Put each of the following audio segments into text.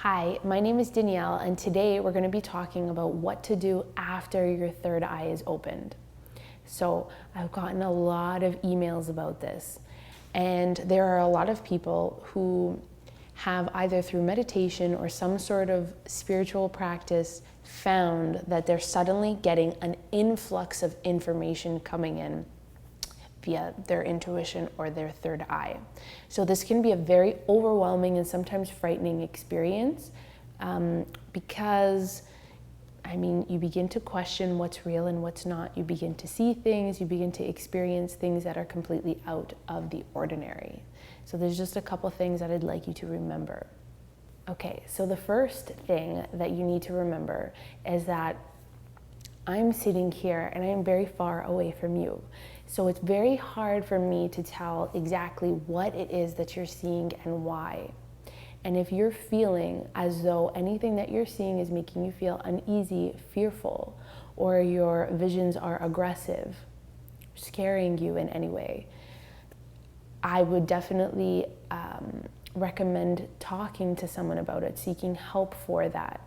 Hi, my name is Danielle, and today we're going to be talking about what to do after your third eye is opened. So I've gotten a lot of emails about this, and there are a lot of people who have either through meditation or some sort of spiritual practice found that they're suddenly getting an influx of information coming in via their intuition or their third eye. So this can be a very overwhelming and sometimes frightening experience because, you begin to question what's real and what's not. You begin to see things, you begin to experience things that are completely out of the ordinary. So there's just a couple things that I'd like you to remember. Okay, so the first thing that you need to remember is that I'm sitting here and I am very far away from you. So it's very hard for me to tell exactly what it is that you're seeing and why. And if you're feeling as though anything that you're seeing is making you feel uneasy, fearful, or your visions are aggressive, scaring you in any way, I would definitely recommend talking to someone about it, seeking help for that.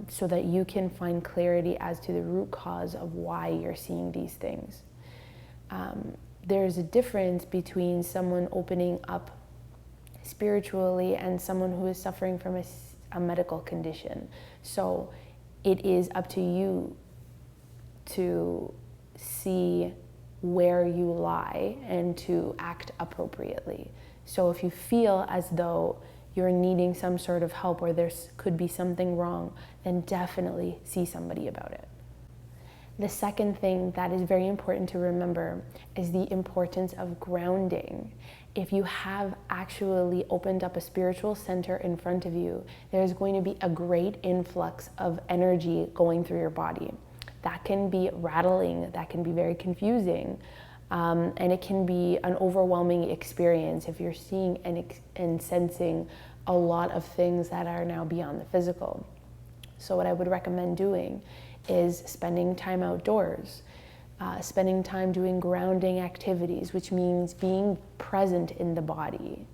So that you can find clarity as to the root cause of why you're seeing these things. There's a difference between someone opening up spiritually and someone who is suffering from a medical condition. So it is up to you to see where you lie and to act appropriately. So if you feel as though you're needing some sort of help or there could be something wrong, then definitely see somebody about it. The second thing that is very important to remember is the importance of grounding. If you have actually opened up a spiritual center in front of you, there's going to be a great influx of energy going through your body. That can be rattling, that can be very confusing, and it can be an overwhelming experience if you're seeing and sensing a lot of things that are now beyond the physical. So what I would recommend doing is spending time outdoors, spending time doing grounding activities, which means being present in the body,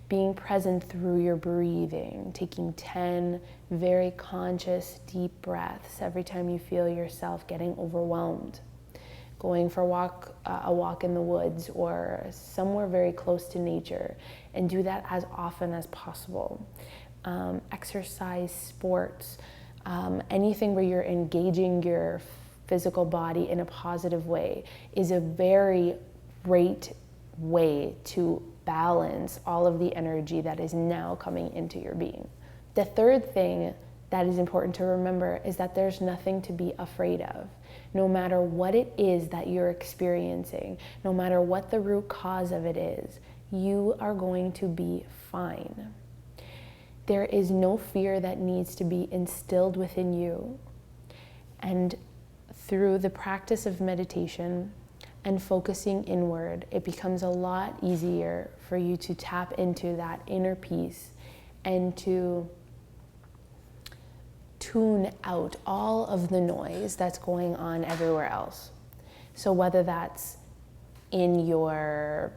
being present through your breathing, taking 10 very conscious deep breaths every time you feel yourself getting overwhelmed. Going for a walk in the woods or somewhere very close to nature, and do that as often as possible. Exercise, sports, anything where you're engaging your physical body in a positive way is a very great way to balance all of the energy that is now coming into your being. The third thing that is important to remember is that there's nothing to be afraid of. No matter what it is that you're experiencing, no matter what the root cause of it is, you are going to be fine. There is no fear that needs to be instilled within you. And through the practice of meditation and focusing inward, it becomes a lot easier for you to tap into that inner peace and to tune out all of the noise that's going on everywhere else. So whether that's in your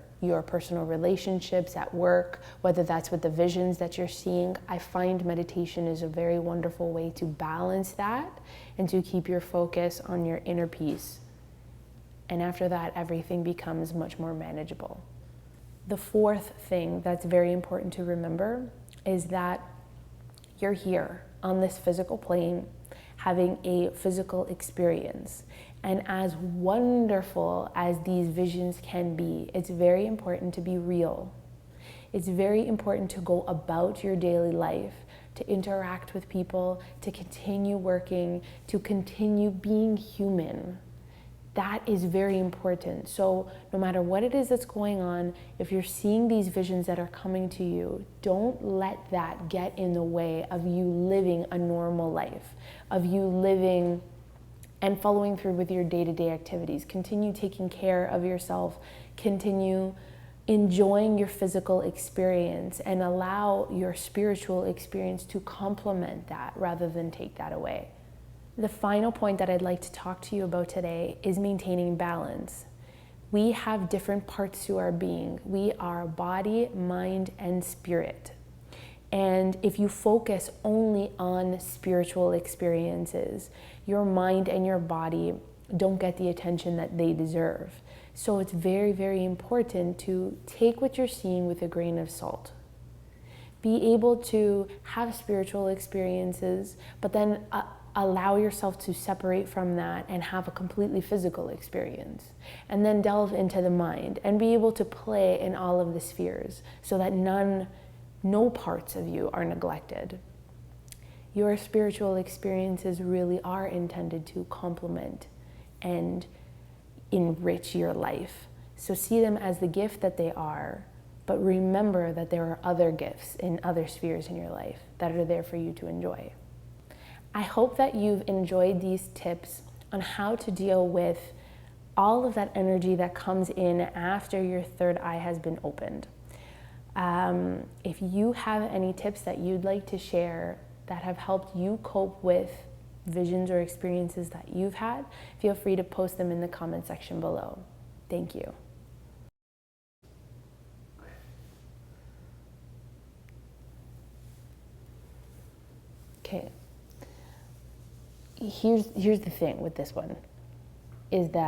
personal relationships at work, whether that's with the visions that you're seeing, I find meditation is a very wonderful way to balance that and to keep your focus on your inner peace. And after that, everything becomes much more manageable. The fourth thing that's very important to remember is that you're here on this physical plane having a physical experience. And as wonderful as these visions can be, it's very important to be real. It's very important to go about your daily life, to interact with people, to continue working, to continue being human. That is very important. So no matter what it is that's going on, if you're seeing these visions that are coming to you, don't let that get in the way of you living a normal life, of you living and following through with your day-to-day activities. Continue taking care of yourself, continue enjoying your physical experience, and allow your spiritual experience to complement that rather than take that away. The final point that I'd like to talk to you about today is maintaining balance. We have different parts to our being. We are body, mind, and spirit. And if you focus only on spiritual experiences, your mind and your body don't get the attention that they deserve. So it's very, very important to take what you're seeing with a grain of salt. Be able to have spiritual experiences, but then allow yourself to separate from that and have a completely physical experience. And then delve into the mind and be able to play in all of the spheres so that no parts of you are neglected. Your spiritual experiences really are intended to complement and enrich your life. So see them as the gift that they are, but remember that there are other gifts in other spheres in your life that are there for you to enjoy. I hope that you've enjoyed these tips on how to deal with all of that energy that comes in after your third eye has been opened. If you have any tips that you'd like to share that have helped you cope with visions or experiences that you've had, feel free to post them in the comment section below. Thank you. Okay. Here's the thing with this one, is that